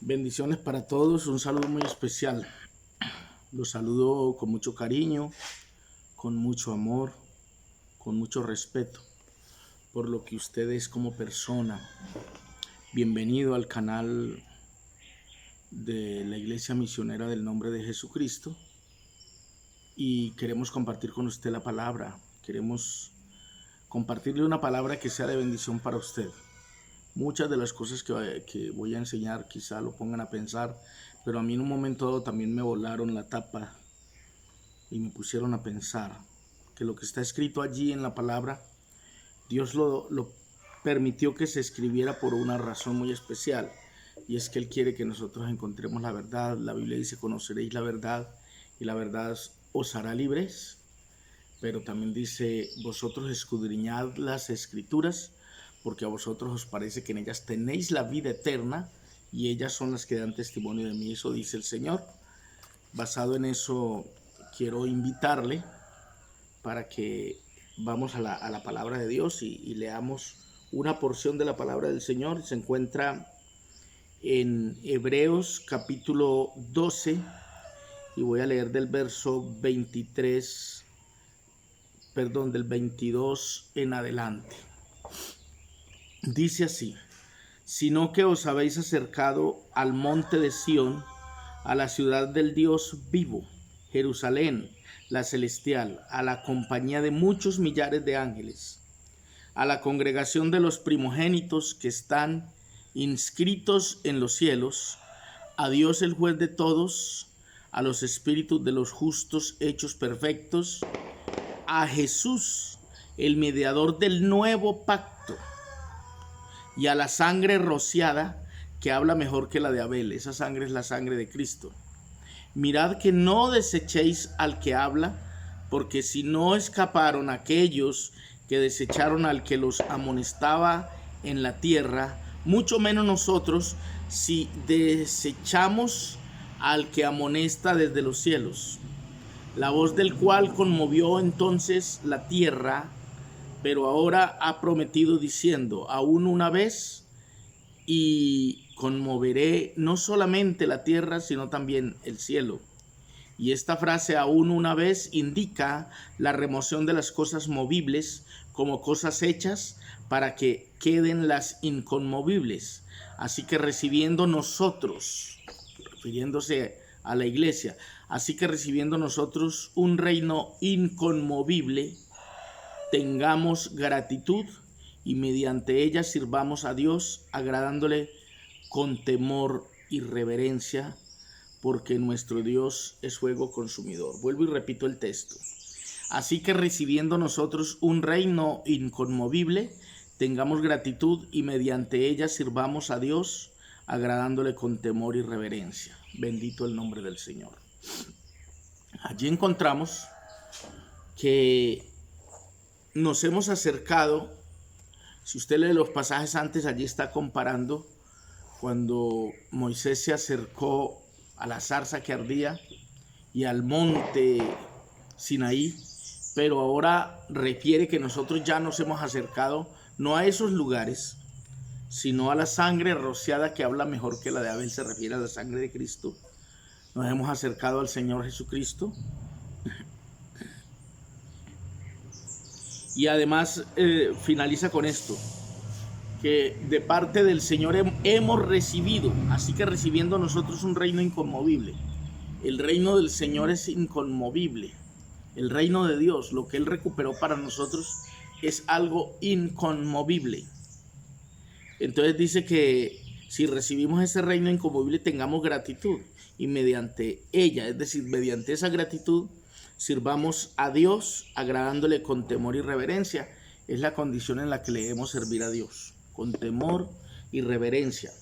Bendiciones para todos, un saludo muy especial. Los saludo con mucho cariño, con mucho amor, con mucho respeto por lo que usted es como persona. Bienvenido al canal de la Iglesia Misionera del Nombre de Jesucristo y queremos compartir con usted la palabra. Queremos compartirle una palabra que sea de bendición para usted. Muchas de las cosas que voy a enseñar quizá lo pongan a pensar, pero a mí en un momento dado también me volaron la tapa y me pusieron a pensar que lo que está escrito allí en la palabra, Dios lo permitió que se escribiera por una razón muy especial, y es que Él quiere que nosotros encontremos la verdad. La Biblia dice: conoceréis la verdad y la verdad os hará libres, pero también dice: vosotros escudriñad las escrituras, porque a vosotros os parece que en ellas tenéis la vida eterna, y ellas son las que dan testimonio de mí. Eso dice el Señor. Basado en eso, quiero invitarle para que vamos a la palabra de Dios y leamos una porción de la palabra del Señor. Se encuentra en Hebreos capítulo 12, y voy a leer del verso 22 en adelante. Dice así: sino que os habéis acercado al monte de Sión, a la ciudad del Dios vivo, Jerusalén, la celestial, a la compañía de muchos millares de ángeles, a la congregación de los primogénitos que están inscritos en los cielos, a Dios el juez de todos, a los espíritus de los justos hechos perfectos, a Jesús, el mediador del nuevo pacto, y a la sangre rociada, que habla mejor que la de Abel. Esa sangre es la sangre de Cristo. Mirad que no desechéis al que habla, porque si no escaparon aquellos que desecharon al que los amonestaba en la tierra, mucho menos nosotros, si desechamos al que amonesta desde los cielos, la voz del cual conmovió entonces la tierra, pero ahora ha prometido diciendo: aún una vez, y conmoveré no solamente la tierra, sino también el cielo. Y esta frase, aún una vez, indica la remoción de las cosas movibles como cosas hechas para que queden las inconmovibles. Así que recibiendo nosotros, refiriéndose a la iglesia, así que recibiendo nosotros un reino inconmovible, tengamos gratitud y mediante ella sirvamos a Dios, agradándole con temor y reverencia, porque nuestro Dios es fuego consumidor. Vuelvo y repito el texto. Así que recibiendo nosotros un reino inconmovible, tengamos gratitud y mediante ella sirvamos a Dios, agradándole con temor y reverencia. Bendito el nombre del Señor. Allí encontramos que nos hemos acercado. Si usted lee los pasajes antes, allí está comparando cuando Moisés se acercó a la zarza que ardía y al monte Sinaí, pero ahora refiere que nosotros ya nos hemos acercado no a esos lugares, sino a la sangre rociada, que habla mejor que la de Abel. Se refiere a la sangre de Cristo. Nos hemos acercado al Señor Jesucristo. Y además finaliza con esto, que de parte del Señor hemos recibido, así que recibiendo nosotros un reino inconmovible. El reino del Señor es inconmovible. El reino de Dios, lo que Él recuperó para nosotros, es algo inconmovible. Entonces dice que si recibimos ese reino inconmovible, tengamos gratitud, y mediante ella, es decir, mediante esa gratitud, sirvamos a Dios, agradándole con temor y reverencia. Es la condición en la que le debemos servir a Dios, con temor y reverencia,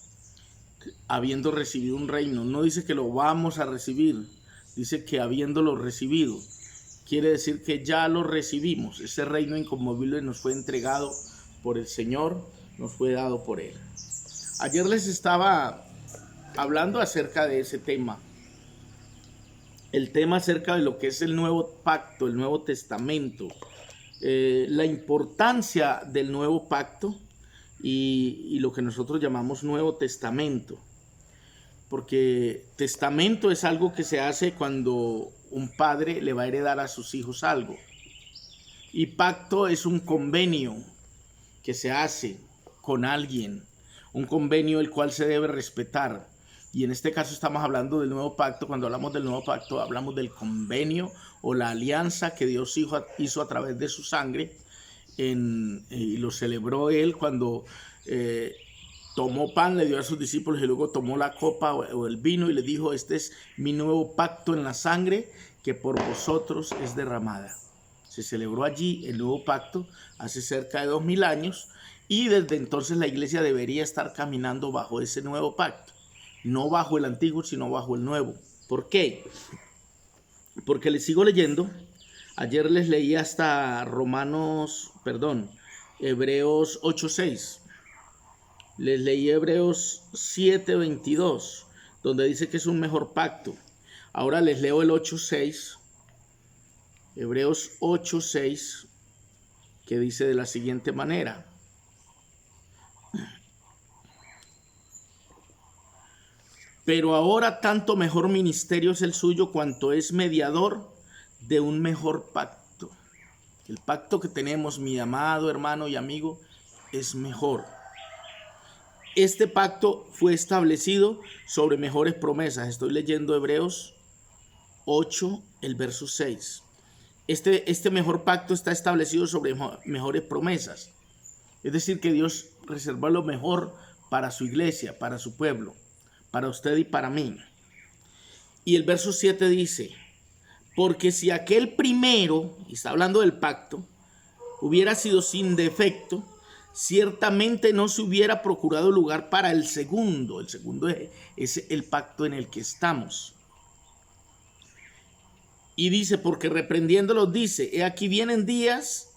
habiendo recibido un reino. No dice que lo vamos a recibir, dice que habiéndolo recibido. Quiere decir que ya lo recibimos. Ese reino inconmovible nos fue entregado por el Señor, nos fue dado por Él. Ayer les estaba hablando acerca de ese tema. El tema acerca de lo que es el nuevo pacto, el Nuevo Testamento, la importancia del nuevo pacto y lo que nosotros llamamos Nuevo Testamento. porque testamento es algo que se hace cuando un padre le va a heredar a sus hijos algo. Y pacto es un convenio que se hace con alguien, un convenio el cual se debe respetar. Y en este caso estamos hablando del nuevo pacto. Cuando hablamos del nuevo pacto, hablamos del convenio o la alianza que Dios hizo a través de su sangre. Y lo celebró él cuando tomó pan, le dio a sus discípulos y luego tomó la copa o el vino y le dijo: este es mi nuevo pacto en la sangre que por vosotros es derramada. Se celebró allí el nuevo pacto hace cerca de 2000 años y desde entonces la iglesia debería estar caminando bajo ese nuevo pacto. No bajo el antiguo, sino bajo el nuevo. ¿Por qué? Porque les sigo leyendo. Ayer les leí hasta Hebreos 8:6. Les leí Hebreos 7:22, donde dice que es un mejor pacto. Ahora les leo el 8:6. Hebreos 8:6, que dice de la siguiente manera: pero ahora tanto mejor ministerio es el suyo cuanto es mediador de un mejor pacto. El pacto que tenemos, mi amado hermano y amigo, es mejor. Este pacto fue establecido sobre mejores promesas. Estoy leyendo Hebreos 8, el verso 6. Este mejor pacto está establecido sobre mejores promesas. Es decir, que Dios reservó lo mejor para su iglesia, para su pueblo, para usted y para mí. Y el verso 7 dice: porque si aquel primero, y está hablando del pacto, hubiera sido sin defecto, ciertamente no se hubiera procurado lugar para el segundo. El segundo es el pacto en el que estamos. Y dice: porque reprendiéndolos dice: he aquí vienen días,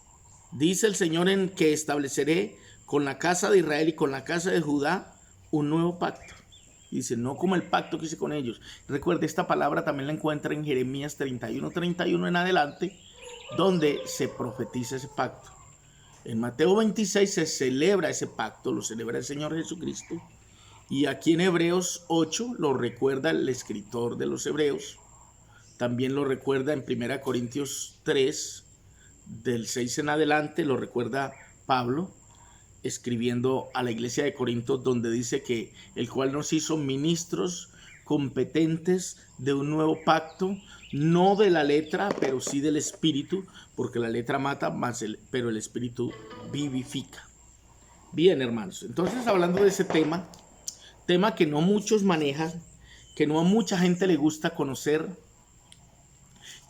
dice el Señor, en que estableceré con la casa de Israel y con la casa de Judá un nuevo pacto. Dice: no como el pacto que hice con ellos. Recuerde, esta palabra también la encuentra en Jeremías 31:31 en adelante, donde se profetiza ese pacto. En Mateo 26 se celebra ese pacto, lo celebra el Señor Jesucristo. Y aquí en Hebreos 8 lo recuerda el escritor de los Hebreos. También lo recuerda en 1 Corintios 3, del 6 en adelante, lo recuerda Pablo, escribiendo a la iglesia de Corinto, donde dice que el cual nos hizo ministros competentes de un nuevo pacto, no de la letra, pero sí del espíritu, porque la letra mata, pero el espíritu vivifica. Bien, hermanos, entonces hablando de ese tema que no muchos manejan, que no a mucha gente le gusta conocer,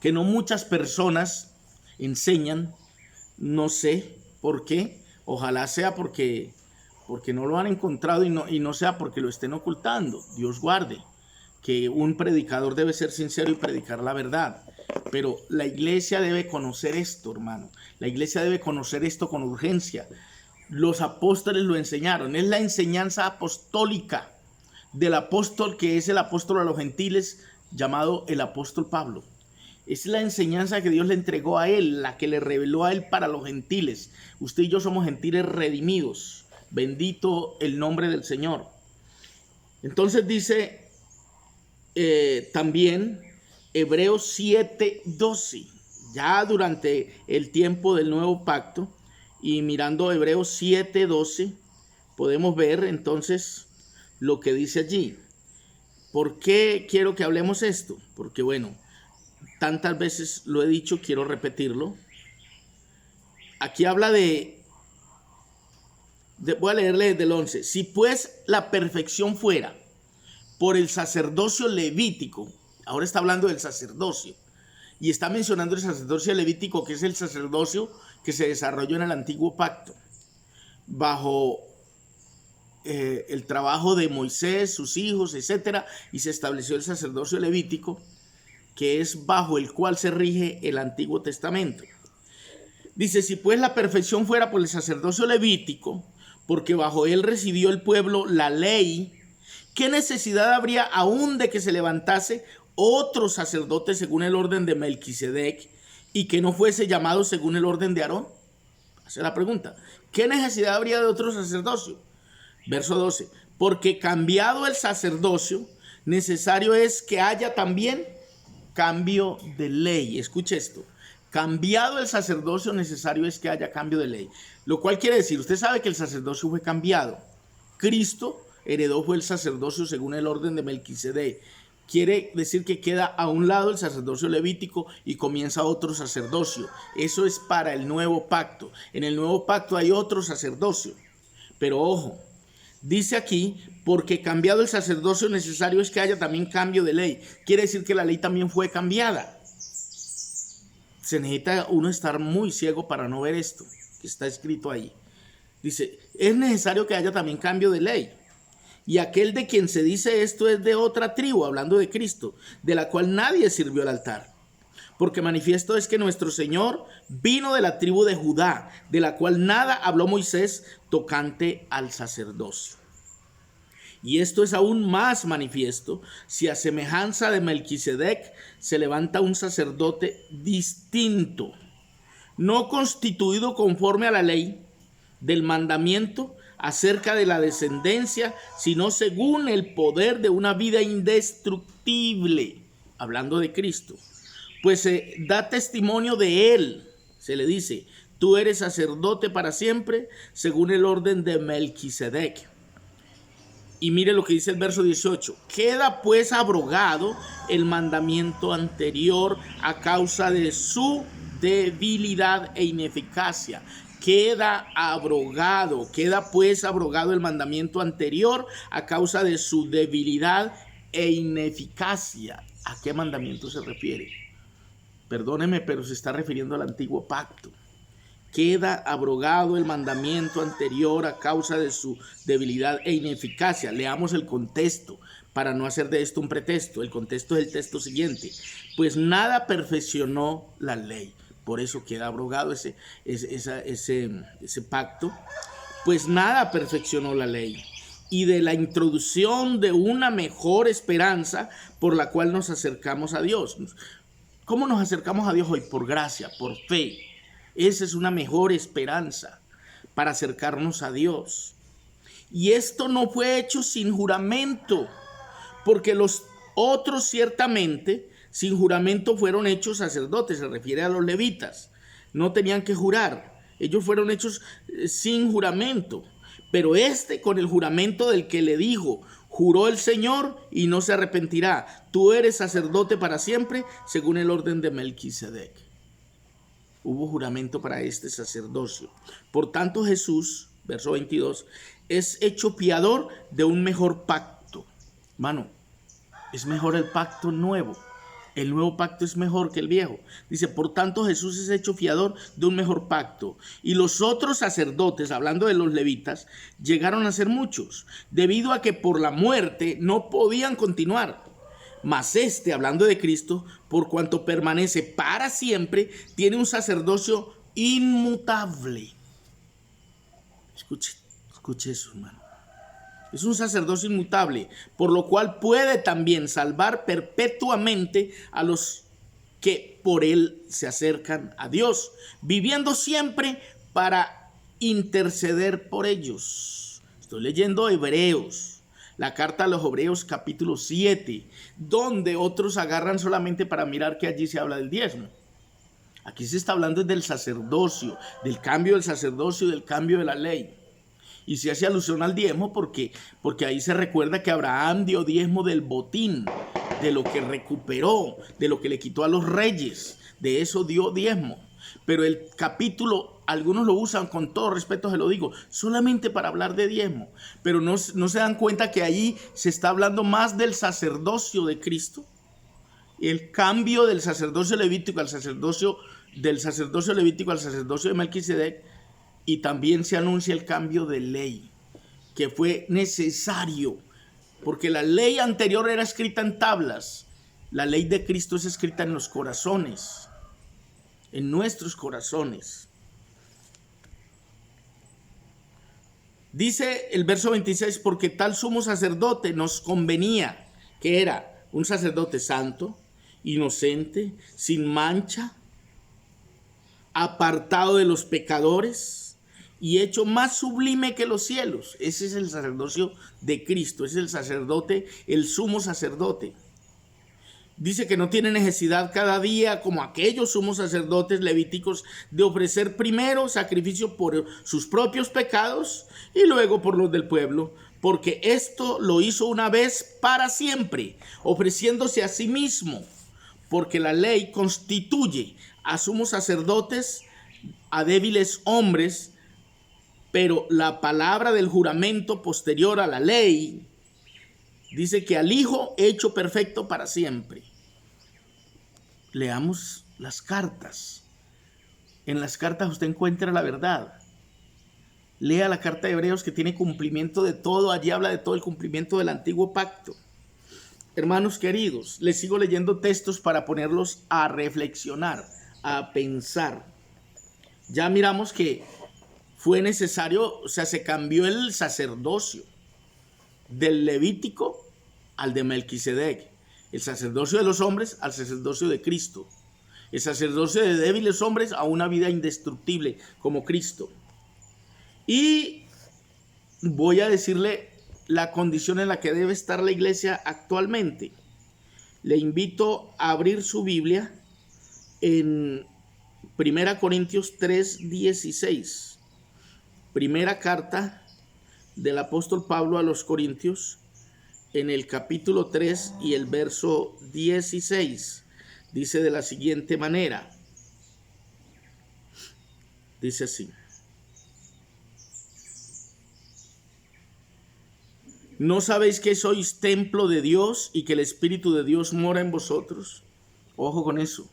que no muchas personas enseñan, no sé por qué. Ojalá sea porque no lo han encontrado y no sea porque lo estén ocultando. Dios guarde, que un predicador debe ser sincero y predicar la verdad. Pero la iglesia debe conocer esto, hermano. La iglesia debe conocer esto con urgencia. Los apóstoles lo enseñaron. Es la enseñanza apostólica del apóstol que es el apóstol a los gentiles, llamado el apóstol Pablo. Es la enseñanza que Dios le entregó a él, la que le reveló a él para los gentiles. Usted y yo somos gentiles redimidos. Bendito el nombre del Señor. Entonces dice también Hebreos 7:12. Ya durante el tiempo del nuevo pacto y mirando Hebreos 7:12 podemos ver entonces lo que dice allí. ¿Por qué quiero que hablemos esto? Porque bueno, tantas veces lo he dicho, quiero repetirlo. Aquí habla voy a leerle desde el 11. Si pues la perfección fuera por el sacerdocio levítico, ahora está hablando del sacerdocio, y está mencionando el sacerdocio levítico, que es el sacerdocio que se desarrolló en el antiguo pacto, bajo el trabajo de Moisés, sus hijos, etcétera, y se estableció el sacerdocio levítico, que es bajo el cual se rige el Antiguo Testamento. Dice: si pues la perfección fuera por el sacerdocio levítico, porque bajo él recibió el pueblo la ley, ¿qué necesidad habría aún de que se levantase otro sacerdote según el orden de Melquisedec y que no fuese llamado según el orden de Aarón? Hace la pregunta. ¿Qué necesidad habría de otro sacerdocio? Verso 12. Porque cambiado el sacerdocio, necesario es que haya también cambio de ley. Escuche esto. Cambiado el sacerdocio, necesario es que haya cambio de ley. Lo cual quiere decir, usted sabe que el sacerdocio fue cambiado. Cristo heredó el sacerdocio según el orden de Melquisedec. Quiere decir que queda a un lado el sacerdocio levítico y comienza otro sacerdocio. Eso es para el nuevo pacto. En el nuevo pacto hay otro sacerdocio. Pero ojo, dice aquí, porque cambiado el sacerdocio, necesario es que haya también cambio de ley. Quiere decir que la ley también fue cambiada. Se necesita uno estar muy ciego para no ver esto que está escrito ahí. Dice, es necesario que haya también cambio de ley. Y aquel de quien se dice esto es de otra tribu, hablando de Cristo, de la cual nadie sirvió al altar. Porque manifiesto es que nuestro Señor vino de la tribu de Judá, de la cual nada habló Moisés tocante al sacerdocio. Y esto es aún más manifiesto si a semejanza de Melquisedec se levanta un sacerdote distinto, no constituido conforme a la ley del mandamiento acerca de la descendencia, sino según el poder de una vida indestructible, hablando de Cristo. Pues se da testimonio de él, se le dice, tú eres sacerdote para siempre, según el orden de Melquisedec. Y mire lo que dice el verso 18. Queda pues abrogado el mandamiento anterior a causa de su debilidad e ineficacia. Queda pues abrogado el mandamiento anterior a causa de su debilidad e ineficacia. ¿A qué mandamiento se refiere? Perdóneme, pero se está refiriendo al antiguo pacto. Queda abrogado el mandamiento anterior a causa de su debilidad e ineficacia. Leamos el contexto para no hacer de esto un pretexto. El contexto es el texto siguiente. Pues nada perfeccionó la ley. Por eso queda abrogado ese pacto. Pues nada perfeccionó la ley. Y de la introducción de una mejor esperanza por la cual nos acercamos a Dios. ¿Cómo nos acercamos a Dios hoy? Por gracia, por fe. Esa es una mejor esperanza para acercarnos a Dios. Y esto no fue hecho sin juramento, porque los otros ciertamente sin juramento fueron hechos sacerdotes, se refiere a los levitas. No tenían que jurar, ellos fueron hechos sin juramento. Pero con el juramento del que le dijo, juró el Señor y no se arrepentirá. Tú eres sacerdote para siempre, según el orden de Melquisedec. Hubo juramento para este sacerdocio. Por tanto, Jesús, verso 22, es hecho fiador de un mejor pacto. Mano, es mejor el pacto nuevo. El nuevo pacto es mejor que el viejo. Dice, por tanto, Jesús es hecho fiador de un mejor pacto. Y los otros sacerdotes, hablando de los levitas, llegaron a ser muchos, debido a que por la muerte no podían continuar. Mas hablando de Cristo, por cuanto permanece para siempre, tiene un sacerdocio inmutable. Escuche eso, hermano. Es un sacerdocio inmutable, por lo cual puede también salvar perpetuamente a los que por él se acercan a Dios, viviendo siempre para interceder por ellos. Estoy leyendo Hebreos, la carta a los Hebreos capítulo 7, donde otros agarran solamente para mirar que allí se habla del diezmo. Aquí se está hablando del sacerdocio, del cambio del sacerdocio, del cambio de la ley. Y se hace alusión al diezmo porque ahí se recuerda que Abraham dio diezmo del botín, de lo que recuperó, de lo que le quitó a los reyes, de eso dio diezmo. Pero el capítulo, algunos lo usan, con todo respeto se lo digo, solamente para hablar de diezmo, pero no se dan cuenta que allí se está hablando más del sacerdocio de Cristo, el cambio del sacerdocio levítico al sacerdocio de Melquisedec. Y también se anuncia el cambio de ley, que fue necesario, porque la ley anterior era escrita en tablas. La ley de Cristo es escrita en los corazones, en nuestros corazones. Dice el verso 26, porque tal sumo sacerdote nos convenía, que era un sacerdote santo, inocente, sin mancha, apartado de los pecadores, y hecho más sublime que los cielos. Ese es el sacerdocio de Cristo, es el sacerdote, el sumo sacerdote. Dice que no tiene necesidad cada día, como aquellos sumos sacerdotes levíticos, de ofrecer primero sacrificio por sus propios pecados y luego por los del pueblo, porque esto lo hizo una vez para siempre, ofreciéndose a sí mismo, porque la ley constituye a sumos sacerdotes, a débiles hombres, pero la palabra del juramento posterior a la ley dice que al Hijo hecho perfecto para siempre. Leamos las cartas. En las cartas usted encuentra la verdad. Lea la carta de Hebreos, que tiene cumplimiento de todo. Allí habla de todo el cumplimiento del antiguo pacto. Hermanos queridos, les sigo leyendo textos para ponerlos a reflexionar, a pensar. Ya miramos que fue necesario, o sea, se cambió el sacerdocio del Levítico al de Melquisedec, el sacerdocio de los hombres al sacerdocio de Cristo, el sacerdocio de débiles hombres a una vida indestructible como Cristo. Y voy a decirle la condición en la que debe estar la iglesia actualmente. Le invito a abrir su Biblia en 1 Corintios 3:16, primera carta del apóstol Pablo a los Corintios, en el capítulo 3 y el verso 16, dice de la siguiente manera, dice así: ¿no sabéis que sois templo de Dios y que el Espíritu de Dios mora en vosotros? Ojo con eso,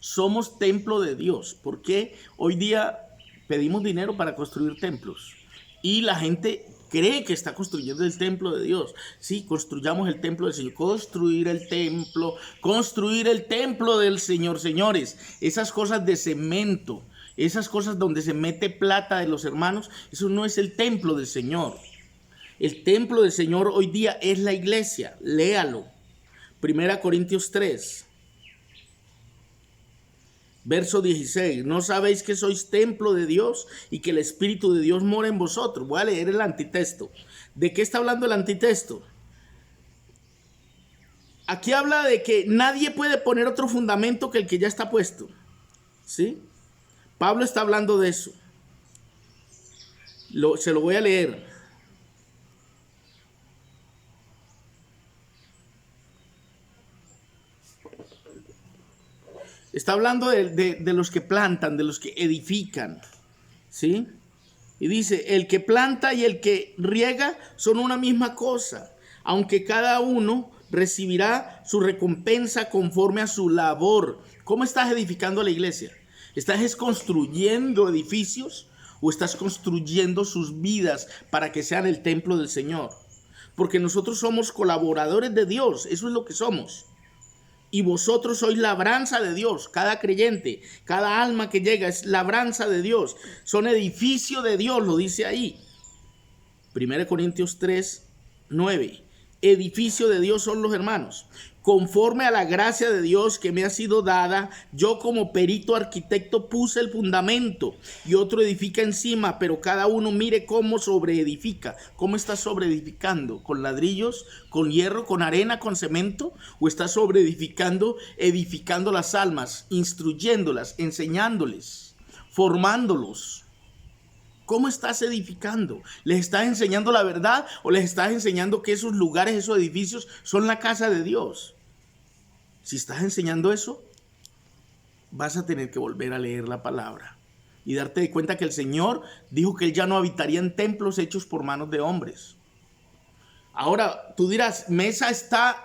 somos templo de Dios. ¿Por qué hoy día pedimos dinero para construir templos? Y la gente cree que está construyendo el templo de Dios. Sí, construyamos el templo del Señor. Construir el templo del Señor, señores. Esas cosas de cemento, esas cosas donde se mete plata de los hermanos, eso no es el templo del Señor. El templo del Señor hoy día es la iglesia. Léalo. 1 Corintios 3. Verso 16, ¿no sabéis que sois templo de Dios y que el Espíritu de Dios mora en vosotros? Voy a leer el antitexto. ¿De qué está hablando el antitexto? Aquí habla de que nadie puede poner otro fundamento que el que ya está puesto. ¿Sí? Pablo está hablando de eso. Se lo voy a leer. Está hablando de los que plantan, de los que edifican, ¿sí? Y dice, el que planta y el que riega son una misma cosa, aunque cada uno recibirá su recompensa conforme a su labor. ¿Cómo estás edificando la iglesia? ¿Estás construyendo edificios o estás construyendo sus vidas para que sean el templo del Señor? Porque nosotros somos colaboradores de Dios, eso es lo que somos. Y vosotros sois labranza de Dios, cada creyente, cada alma que llega es labranza de Dios. Son edificio de Dios, lo dice ahí. 1 Corintios 3:9. Edificio de Dios son los hermanos. Conforme a la gracia de Dios que me ha sido dada, yo como perito arquitecto puse el fundamento y otro edifica encima, pero cada uno mire cómo sobreedifica. ¿Cómo está sobreedificando? ¿Con ladrillos, con hierro, con arena, con cemento? ¿O está sobreedificando, edificando las almas, instruyéndolas, enseñándoles, formándolos? ¿Cómo estás edificando? ¿Les estás enseñando la verdad o les estás enseñando que esos lugares, esos edificios son la casa de Dios? Si estás enseñando eso, vas a tener que volver a leer la palabra y darte de cuenta que el Señor dijo que Él ya no habitaría en templos hechos por manos de hombres. Ahora, tú dirás,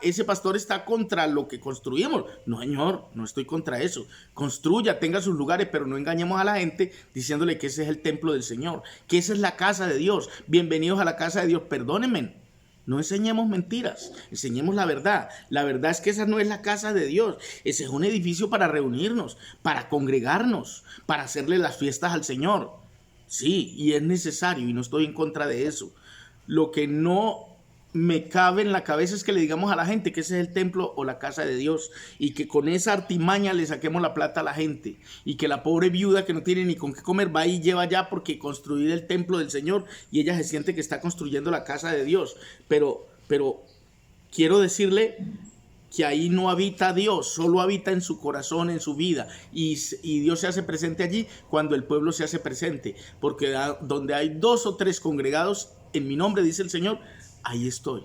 ese pastor está contra lo que construimos. No, señor, no estoy contra eso. Construya, tenga sus lugares, pero no engañemos a la gente diciéndole que ese es el templo del Señor, que esa es la casa de Dios. Bienvenidos a la casa de Dios. Perdónenme, no enseñemos mentiras, enseñemos la verdad. La verdad es que esa no es la casa de Dios. Ese es un edificio para reunirnos, para congregarnos, para hacerle las fiestas al Señor. Sí, y es necesario y no estoy en contra de eso. Lo que no me cabe en la cabeza es que le digamos a la gente que ese es el templo o la casa de Dios y que con esa artimaña le saquemos la plata a la gente y que la pobre viuda que no tiene ni con qué comer va y lleva ya porque construir el templo del Señor y ella se siente que está construyendo la casa de Dios. Pero quiero decirle que ahí no habita Dios, solo habita en su corazón, en su vida, y Dios se hace presente allí cuando el pueblo se hace presente, porque donde hay 2 o 3 congregados en mi nombre, dice el Señor, ahí estoy.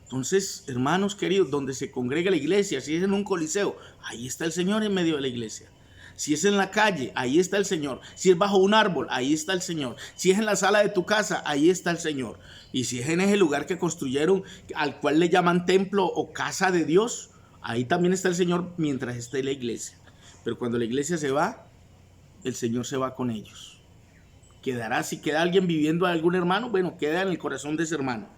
Entonces, hermanos queridos, donde se congrega la iglesia, si es en un coliseo, ahí está el Señor en medio de la iglesia. Si es en la calle, ahí está el Señor. Si es bajo un árbol, ahí está el Señor. Si es en la sala de tu casa, ahí está el Señor. Y si es en ese lugar que construyeron, al cual le llaman templo o casa de Dios, ahí también está el Señor mientras esté la iglesia. Pero cuando la iglesia se va, el Señor se va con ellos. Quedará, si queda alguien viviendo a algún hermano, bueno, queda en el corazón de ese hermano.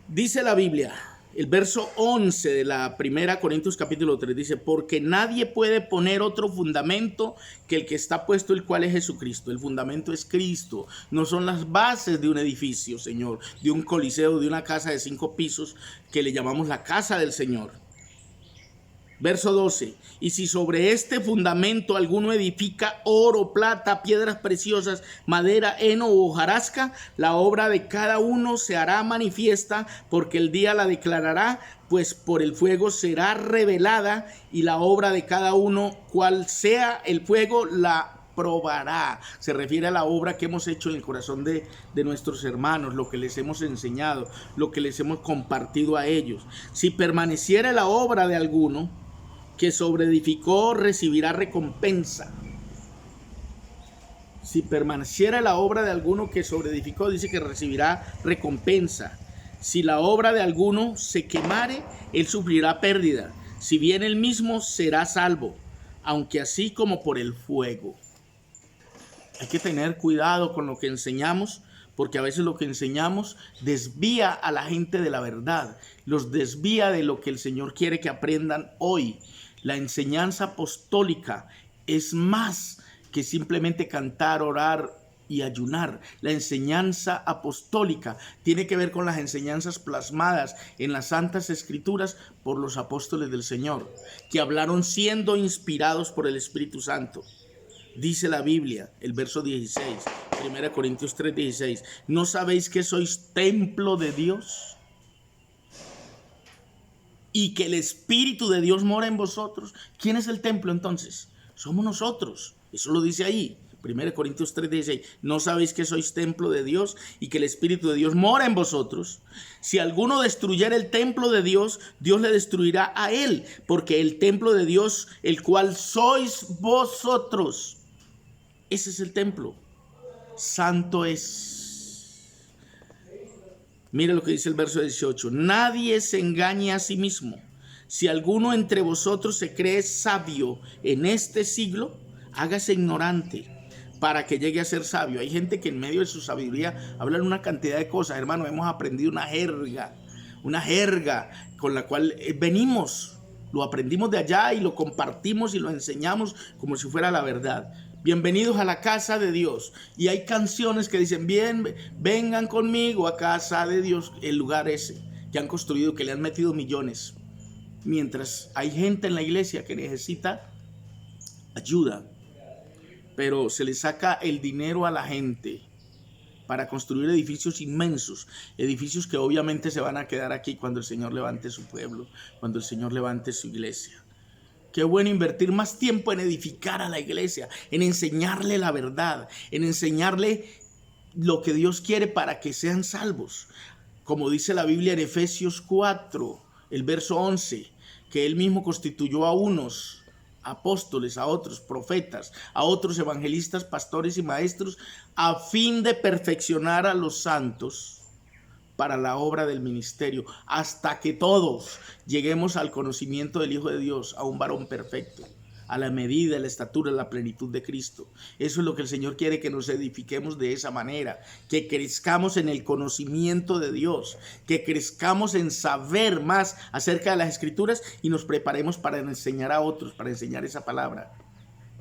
Dice la Biblia, el verso 11 de la 1 Corintios capítulo 3 dice, porque nadie puede poner otro fundamento que el que está puesto, el cual es Jesucristo. El fundamento es Cristo, no son las bases de un edificio, Señor, de un coliseo, de una casa de 5 pisos que le llamamos la casa del Señor. Verso 12, y si sobre este fundamento alguno edifica oro, plata, piedras preciosas, madera, heno o hojarasca, la obra de cada uno se hará manifiesta, porque el día la declarará, pues por el fuego será revelada, y la obra de cada uno, cual sea el fuego, la probará. Se refiere a la obra que hemos hecho en el corazón de nuestros hermanos, lo que les hemos enseñado, lo que les hemos compartido a ellos. Si permaneciera la obra de alguno que sobreedificó, recibirá recompensa. Si permaneciera la obra de alguno que sobreedificó, dice que recibirá recompensa. Si la obra de alguno se quemare, él sufrirá pérdida. Si bien él mismo será salvo, aunque así como por el fuego. Hay que tener cuidado con lo que enseñamos, porque a veces lo que enseñamos desvía a la gente de la verdad, los desvía de lo que el Señor quiere que aprendan hoy. La enseñanza apostólica es más que simplemente cantar, orar y ayunar. La enseñanza apostólica tiene que ver con las enseñanzas plasmadas en las Santas Escrituras por los apóstoles del Señor, que hablaron siendo inspirados por el Espíritu Santo. Dice la Biblia, el verso 16, 1 Corintios 3:16, ¿no sabéis que sois templo de Dios? Y que el Espíritu de Dios mora en vosotros. ¿Quién es el templo entonces? Somos nosotros. Eso lo dice ahí, 1 Corintios 3:16. ¿No sabéis que sois templo de Dios y que el Espíritu de Dios mora en vosotros? Si alguno destruyera el templo de Dios, Dios le destruirá a él, porque el templo de Dios, el cual sois vosotros, ese es el templo. Santo es. Mira lo que dice el verso 18. Nadie se engañe a sí mismo. Si alguno entre vosotros se cree sabio en este siglo, hágase ignorante para que llegue a ser sabio. Hay gente que en medio de su sabiduría hablan una cantidad de cosas. Hermano, hemos aprendido una jerga con la cual venimos. Lo aprendimos de allá y lo compartimos y lo enseñamos como si fuera la verdad. Bienvenidos a la casa de Dios. Y hay canciones que dicen, bien, vengan conmigo a casa de Dios, el lugar ese que han construido, que le han metido millones. Mientras hay gente en la iglesia que necesita ayuda, pero se le saca el dinero a la gente para construir edificios inmensos, edificios que obviamente se van a quedar aquí cuando el Señor levante su pueblo, cuando el Señor levante su iglesia. Qué bueno invertir más tiempo en edificar a la iglesia, en enseñarle la verdad, en enseñarle lo que Dios quiere para que sean salvos. Como dice la Biblia en Efesios 4, el verso 11, que Él mismo constituyó a unos apóstoles, a otros profetas, a otros evangelistas, pastores y maestros, a fin de perfeccionar a los santos para la obra del ministerio, hasta que todos lleguemos al conocimiento del Hijo de Dios, a un varón perfecto, a la medida, la estatura, la plenitud de Cristo. Eso es lo que el Señor quiere, que nos edifiquemos de esa manera, que crezcamos en el conocimiento de Dios, que crezcamos en saber más acerca de las Escrituras y nos preparemos para enseñar a otros, para enseñar esa palabra.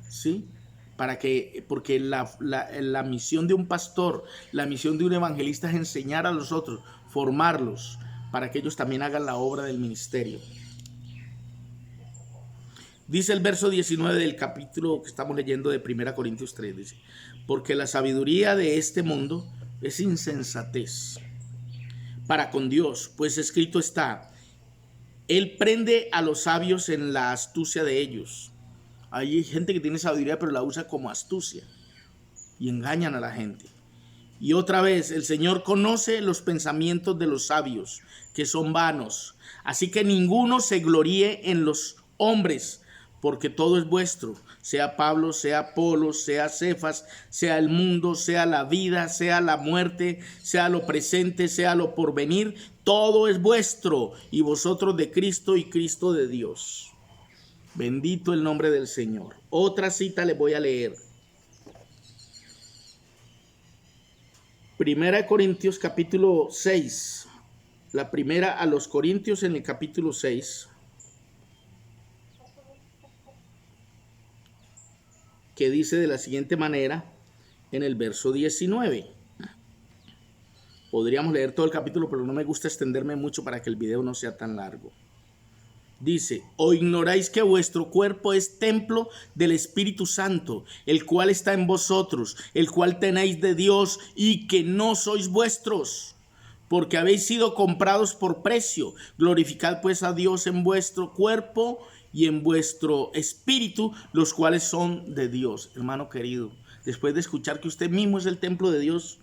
¿Sí? porque la misión de un pastor, la misión de un evangelista es enseñar a los otros, formarlos, para que ellos también hagan la obra del ministerio. Dice el verso 19 del capítulo que estamos leyendo de 1 Corintios 3, dice, porque la sabiduría de este mundo es insensatez para con Dios, pues escrito está, Él prende a los sabios en la astucia de ellos. Hay gente que tiene sabiduría pero la usa como astucia y engañan a la gente. Y otra vez, el Señor conoce los pensamientos de los sabios, que son vanos. Así que ninguno se gloríe en los hombres, porque todo es vuestro, sea Pablo, sea Apolos, sea Cefas, sea el mundo, sea la vida, sea la muerte, sea lo presente, sea lo porvenir, todo es vuestro, y vosotros de Cristo y Cristo de Dios. Bendito el nombre del Señor. Otra cita les voy a leer. 1 Corintios capítulo 6. La primera a los Corintios en el capítulo 6. Que dice de la siguiente manera en el verso 19. Podríamos leer todo el capítulo, pero no me gusta extenderme mucho para que el video no sea tan largo. Dice, ¿o ignoráis que vuestro cuerpo es templo del Espíritu Santo, el cual está en vosotros, el cual tenéis de Dios y que no sois vuestros? Porque habéis sido comprados por precio. Glorificad pues a Dios en vuestro cuerpo y en vuestro espíritu, los cuales son de Dios. Hermano querido, después de escuchar que usted mismo es el templo de Dios,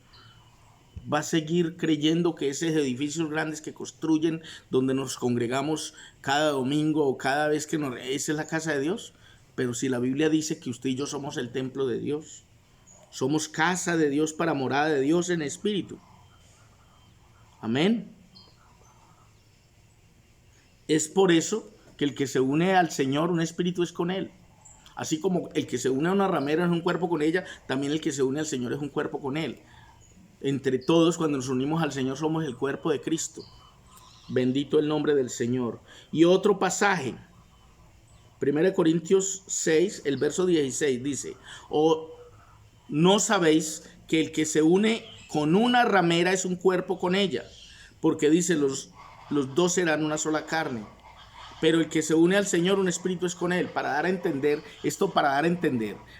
va a seguir creyendo que esos edificios grandes que construyen, donde nos congregamos cada domingo o cada vez que esa es la casa de Dios. Pero si la Biblia dice que usted y yo somos el templo de Dios, somos casa de Dios para morada de Dios en espíritu. Amén. Es por eso que el que se une al Señor, un espíritu es con Él. Así como el que se une a una ramera es un cuerpo con ella, también el que se une al Señor es un cuerpo con Él. Entre todos, cuando nos unimos al Señor, somos el cuerpo de Cristo. Bendito el nombre del Señor. Y otro pasaje, 1 Corintios 6, el verso 16, dice, ¿o no sabéis que el que se une con una ramera es un cuerpo con ella? Porque dice, los dos serán una sola carne. Pero el que se une al Señor, un espíritu es con Él. Para dar a entender,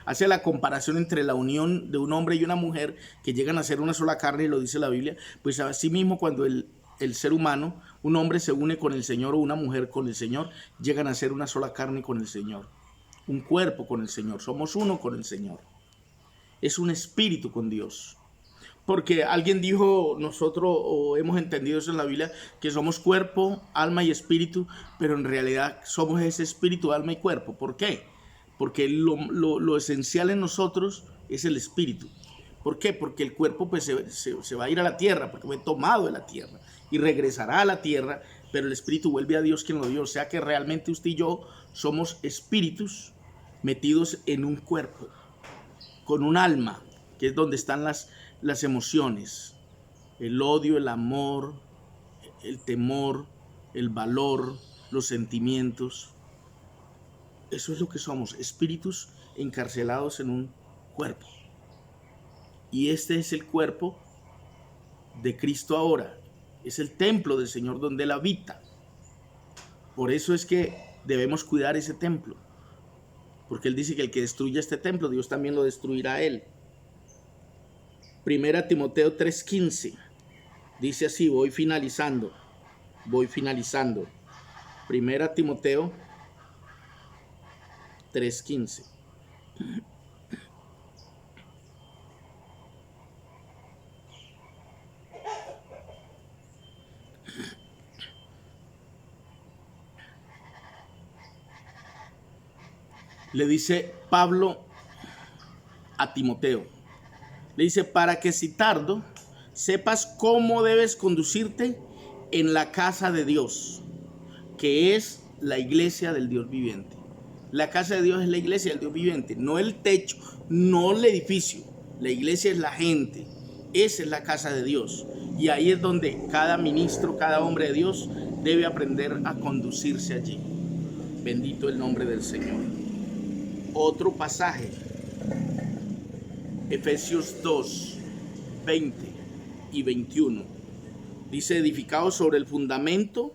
hace la comparación entre la unión de un hombre y una mujer que llegan a ser una sola carne, y lo dice la Biblia. Pues así mismo cuando el ser humano, un hombre se une con el Señor o una mujer con el Señor, llegan a ser una sola carne con el Señor. Un cuerpo con el Señor, somos uno con el Señor. Es un espíritu con Dios. Porque alguien dijo, nosotros o hemos entendido eso en la Biblia, que somos cuerpo, alma y espíritu, pero en realidad somos ese espíritu, alma y cuerpo. ¿Por qué? Porque lo esencial en nosotros es el espíritu. ¿Por qué? Porque el cuerpo pues se va a ir a la tierra, porque fue tomado de la tierra y regresará a la tierra, pero el espíritu vuelve a Dios quien lo dio. O sea que realmente usted y yo somos espíritus metidos en un cuerpo, con un alma, que es donde están las emociones, el odio, el amor, el temor, el valor, los sentimientos. Eso es lo que somos, espíritus encarcelados en un cuerpo. Y este es el cuerpo de Cristo ahora, es el templo del Señor donde Él habita. Por eso es que debemos cuidar ese templo, porque Él dice que el que destruya este templo, Dios también lo destruirá a Él. 1 Timoteo 3:15 dice así, voy finalizando. 1 Timoteo 3:15. Le dice Pablo a Timoteo. Le dice, para que si tardo, sepas cómo debes conducirte en la casa de Dios, que es la iglesia del Dios viviente. La casa de Dios es la iglesia del Dios viviente, no el techo, no el edificio. La iglesia es la gente, esa es la casa de Dios. Y ahí es donde cada ministro, cada hombre de Dios debe aprender a conducirse allí. Bendito el nombre del Señor. Otro pasaje Efesios 2, 20 y 21. Dice: edificados sobre el fundamento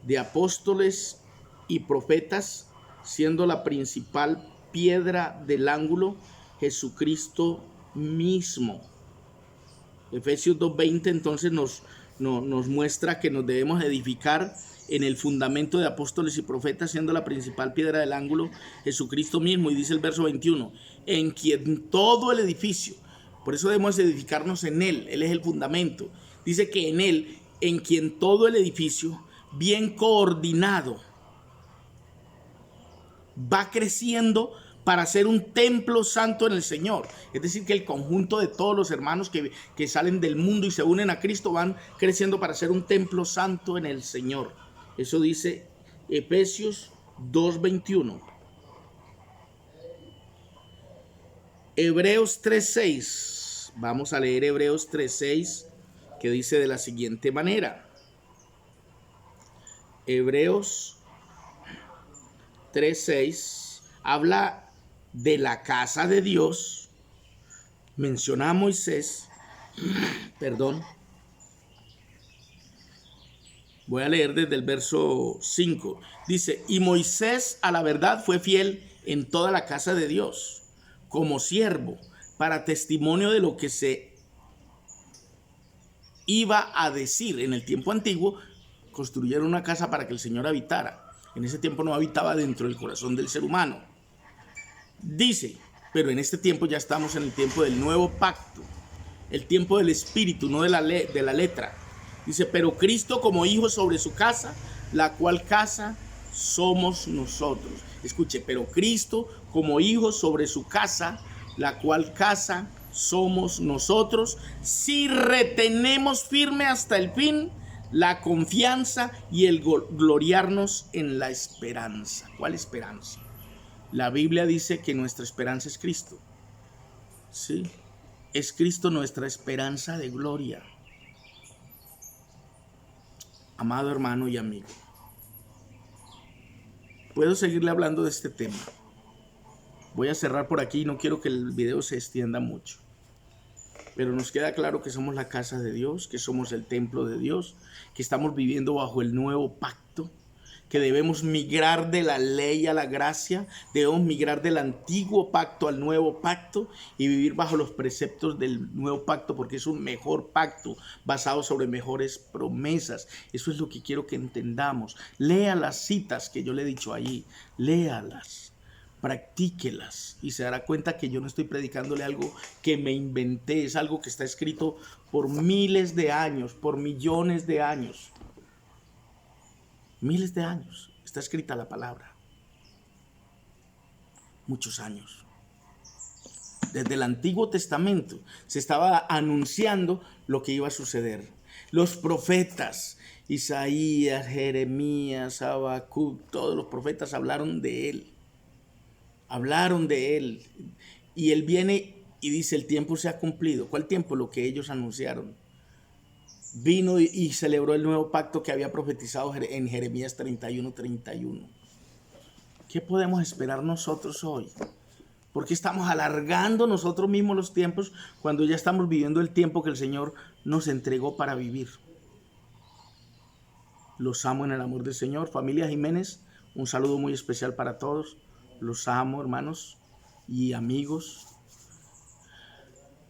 de apóstoles y profetas, siendo la principal piedra del ángulo Jesucristo mismo. Efesios 2:20 entonces nos muestra que nos debemos edificar en el fundamento de apóstoles y profetas, siendo la principal piedra del ángulo Jesucristo mismo. Y dice el verso 21, en quien todo el edificio, por eso debemos edificarnos en Él es el fundamento. Dice que en Él, en quien todo el edificio, bien coordinado, va creciendo para ser un templo santo en el Señor. Es decir, que el conjunto de todos los hermanos que salen del mundo y se unen a Cristo van creciendo para ser un templo santo en el Señor. Eso dice Efesios 2:21. Hebreos 3:6. Vamos a leer Hebreos 3:6, que dice de la siguiente manera. Hebreos 3:6 habla de la casa de Dios, menciona a Moisés, voy a leer desde el verso 5, dice: y Moisés a la verdad fue fiel en toda la casa de Dios, como siervo, para testimonio de lo que se iba a decir. En el tiempo antiguo construyeron una casa para que el Señor habitara. En ese tiempo no habitaba dentro del corazón del ser humano. Dice, pero en este tiempo ya estamos en el tiempo del nuevo pacto, el tiempo del espíritu, no de la letra. Dice, pero Cristo como hijo sobre su casa, la cual casa somos nosotros. Escuche, pero Cristo como hijo sobre su casa, la cual casa somos nosotros, si retenemos firme hasta el fin la confianza y el gloriarnos en la esperanza. ¿Cuál esperanza? La Biblia dice que nuestra esperanza es Cristo. Sí, es Cristo nuestra esperanza de gloria. Amado hermano y amigo, puedo seguirle hablando de este tema. Voy a cerrar por aquí, no quiero que el video se extienda mucho. Pero nos queda claro que somos la casa de Dios, que somos el templo de Dios, que estamos viviendo bajo el nuevo pacto, que debemos migrar de la ley a la gracia, debemos migrar del antiguo pacto al nuevo pacto y vivir bajo los preceptos del nuevo pacto, porque es un mejor pacto basado sobre mejores promesas. Eso es lo que quiero que entendamos. Lea las citas que yo le he dicho allí, léalas, practíquelas y se dará cuenta que yo no estoy predicándole algo que me inventé, es algo que está escrito por miles de años, por millones de años. Miles de años está escrita la palabra. Muchos años. Desde el Antiguo Testamento se estaba anunciando lo que iba a suceder. Los profetas, Isaías, Jeremías, Habacuc, todos los profetas hablaron de él. Hablaron de él. Y él viene y dice, el tiempo se ha cumplido. ¿Cuál tiempo? Lo que ellos anunciaron. Vino y celebró el nuevo pacto que había profetizado en Jeremías 31:31. ¿Qué podemos esperar nosotros hoy? Porque estamos alargando nosotros mismos los tiempos cuando ya estamos viviendo el tiempo que el Señor nos entregó para vivir. Los amo en el amor del Señor. Familia Jiménez, un saludo muy especial para todos. Los amo, hermanos y amigos.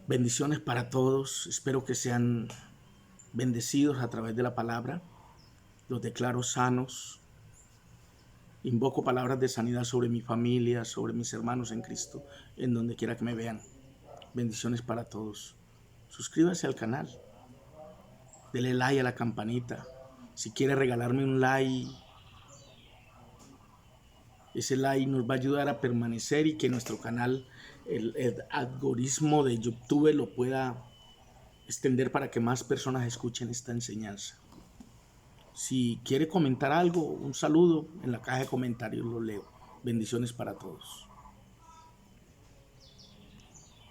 Bendiciones para todos. Espero que sean bendecidos a través de la palabra. Los declaro sanos. Invoco palabras de sanidad sobre mi familia, sobre mis hermanos en Cristo, en donde quiera que me vean. Bendiciones para todos. Suscríbase al canal. Dele like a la campanita. Si quiere regalarme un like, ese like nos va a ayudar a permanecer y que nuestro canal, el algoritmo de YouTube lo pueda extender para que más personas escuchen esta enseñanza. Si quiere comentar algo, un saludo, en la caja de comentarios lo leo. Bendiciones para todos.